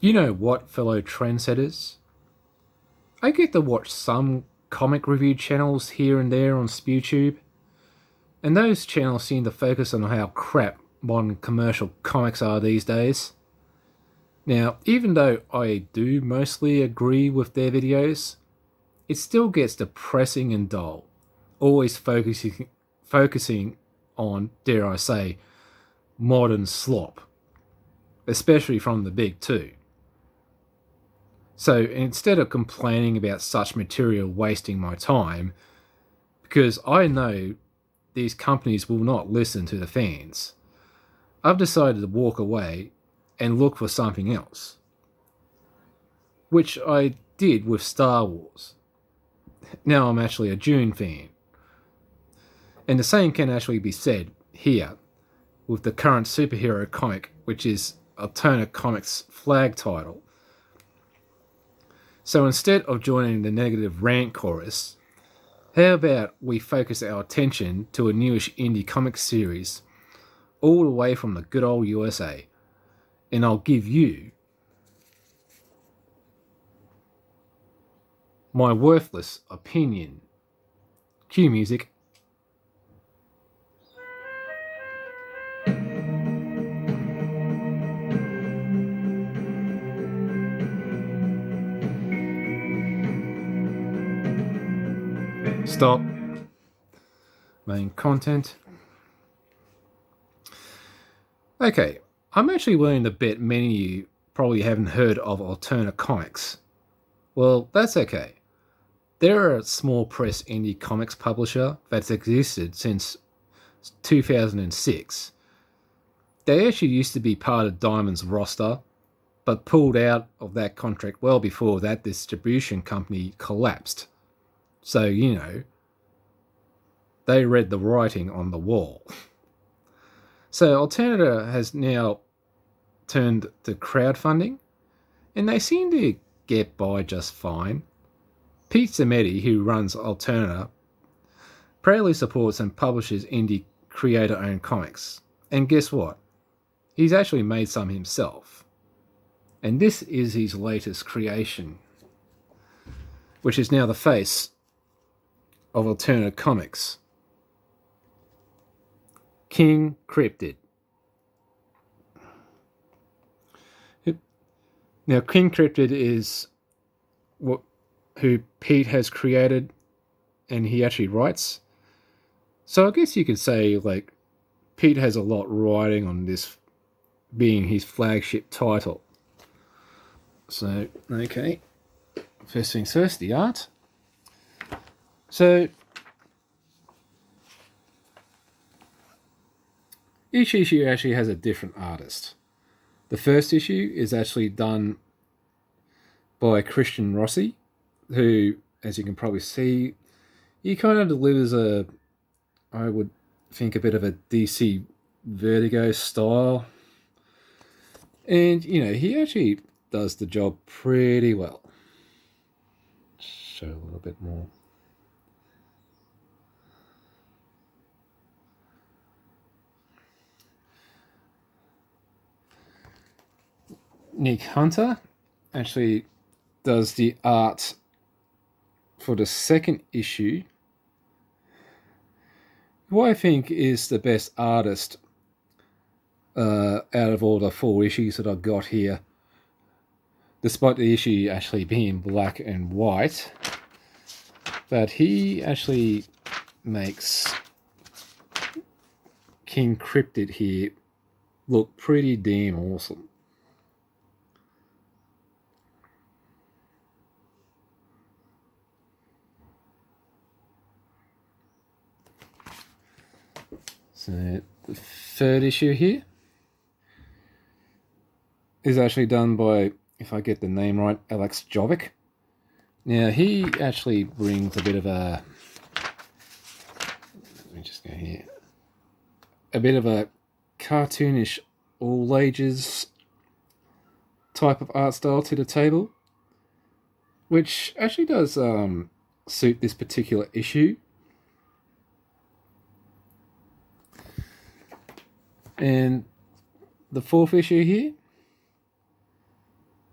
You know what, fellow trendsetters? I get to watch some comic review channels here and there on SpewTube, and those channels seem to focus on how crap modern commercial comics are these days. Now, even though I do mostly agree with their videos, it still gets depressing and dull, always focusing on, dare I say, modern slop, especially from the big two. So instead of complaining about such material wasting my time, because I know these companies will not listen to the fans, I've decided to walk away and look for something else, which I did with Star Wars. Now I'm actually a Dune fan. And the same can actually be said here with the current superhero comic, which is Alternate Comics' flag title. So instead of joining the negative rant chorus, how about we focus our attention to a newish indie comic series all the way from the good old USA, and I'll give you my worthless opinion. Cue music. Stop. Main content. Okay, I'm actually willing to bet many of you probably haven't heard of Alternate Comics. Well, that's okay. They're a small press indie comics publisher that's existed since 2006. They actually used to be part of Diamond's roster, but pulled out of that contract well before that distribution company collapsed. So, they read the writing on the wall. So Alternator has now turned to crowdfunding, and they seem to get by just fine. Pete Zametti, who runs Alternator, proudly supports and publishes indie creator-owned comics. And guess what? He's actually made some himself. And this is his latest creation, which is now the face of Alternative Comics. King Cryptid. Now, King Cryptid is who Pete has created, and he actually writes. So I guess you could say, like, Pete has a lot riding on this being his flagship title. So, okay. First things first, the art. So, each issue actually has a different artist. The first issue is actually done by Christian Rossi, who, as you can probably see, he kind of delivers I would think, a bit of a DC Vertigo style. And, he actually does the job pretty well. Show a little bit more. Nick Hunter actually does the art for the second issue, who I think is the best artist out of all the 4 issues that I've got here, despite the issue actually being black and white. But he actually makes King Cryptid here look pretty damn awesome. So the third issue here is actually done by, if I get the name right, Alex Jovic. Now he actually brings a bit of a, let me just go here, a bit of a cartoonish all ages type of art style to the table, which actually does suit this particular issue. And the fourth issue here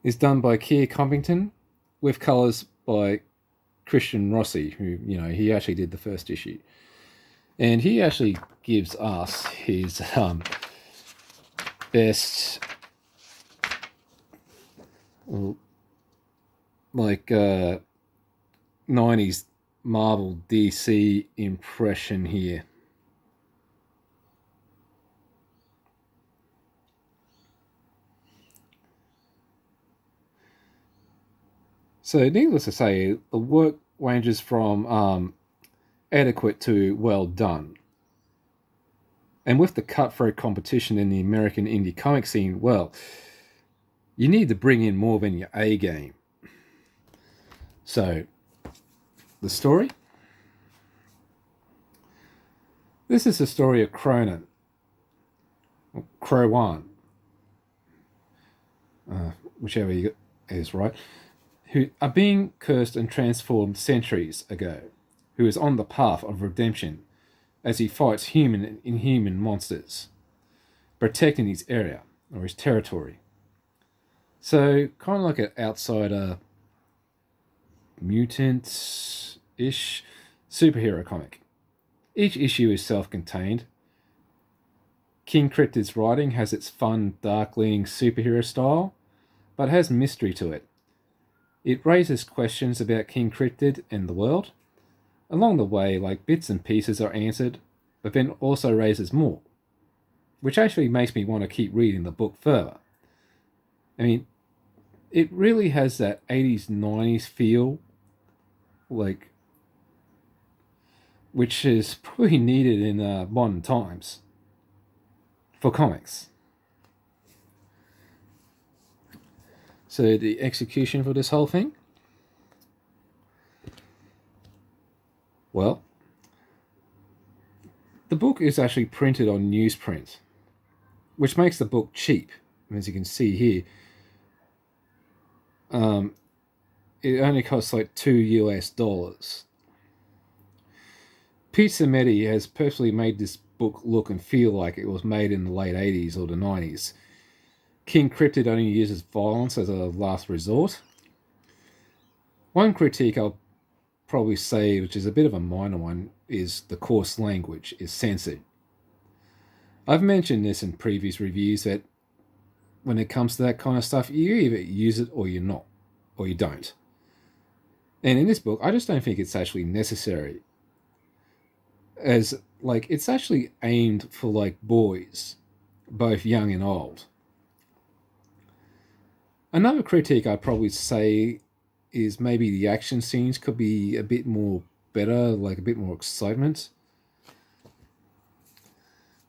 is done by Keir Compington with colours by Christian Rossi, who, he actually did the first issue. And he actually gives us his best, 90's Marvel DC impression here. So, needless to say, the work ranges from adequate to well done. And with the cutthroat competition in the American indie comic scene, well, you need to bring in more than your A game. So, the story? This is the story of Cronan, or Crowan, whichever is right, who are being cursed and transformed centuries ago, who is on the path of redemption as he fights human and inhuman monsters, protecting his area, or his territory. So, kind of like an outsider, mutant-ish superhero comic. Each issue is self-contained. King Cryptid's writing has its fun, dark-leaning superhero style, but has mystery to it. It raises questions about King Cryptid and the world. Along the way, bits and pieces are answered, but then also raises more, which actually makes me want to keep reading the book further. I mean, it really has that 80's, 90's feel, which is probably needed in modern times for comics. So the execution for this whole thing? Well, the book is actually printed on newsprint, which makes the book cheap. As you can see here, it only costs $2 US. Pete Samedi has purposely made this book look and feel like it was made in the late 80's or the 90's. King Cryptid only uses violence as a last resort. One critique I'll probably say, which is a bit of a minor one, is the coarse language is censored. I've mentioned this in previous reviews that when it comes to that kind of stuff, you either use it or you're not, or you don't. And in this book, I just don't think it's actually necessary. As, it's actually aimed for, boys, both young and old. Another critique I'd probably say is maybe the action scenes could be a bit more better, a bit more excitement.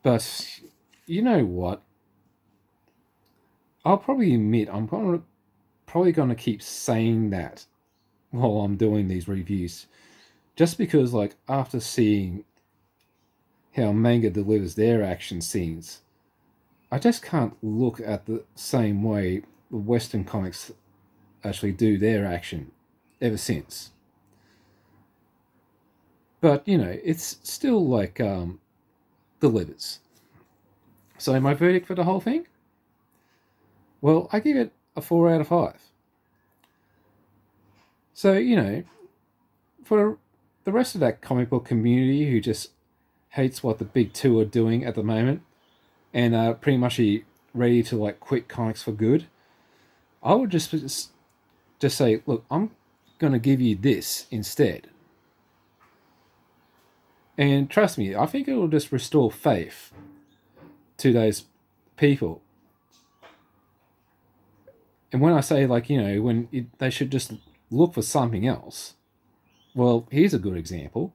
But, you know what? I'll probably admit I'm probably going to keep saying that while I'm doing these reviews. Just because, after seeing how manga delivers their action scenes, I just can't look at the same way the Western comics actually do their action ever since. But, it's still, delivers. So my verdict for the whole thing? Well, I give it a 4 out of 5. So, for the rest of that comic book community who just hates what the big two are doing at the moment and are pretty much ready to quit comics for good, I would just say, look, I'm going to give you this instead. And trust me, I think it will just restore faith to those people. And when I say, they should just look for something else, well, here's a good example.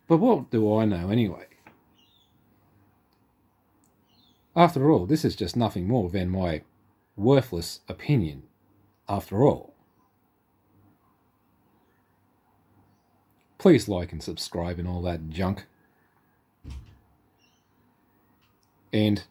But what do I know anyway? After all, this is just nothing more than my worthless opinion, after all. Please like and subscribe and all that junk. And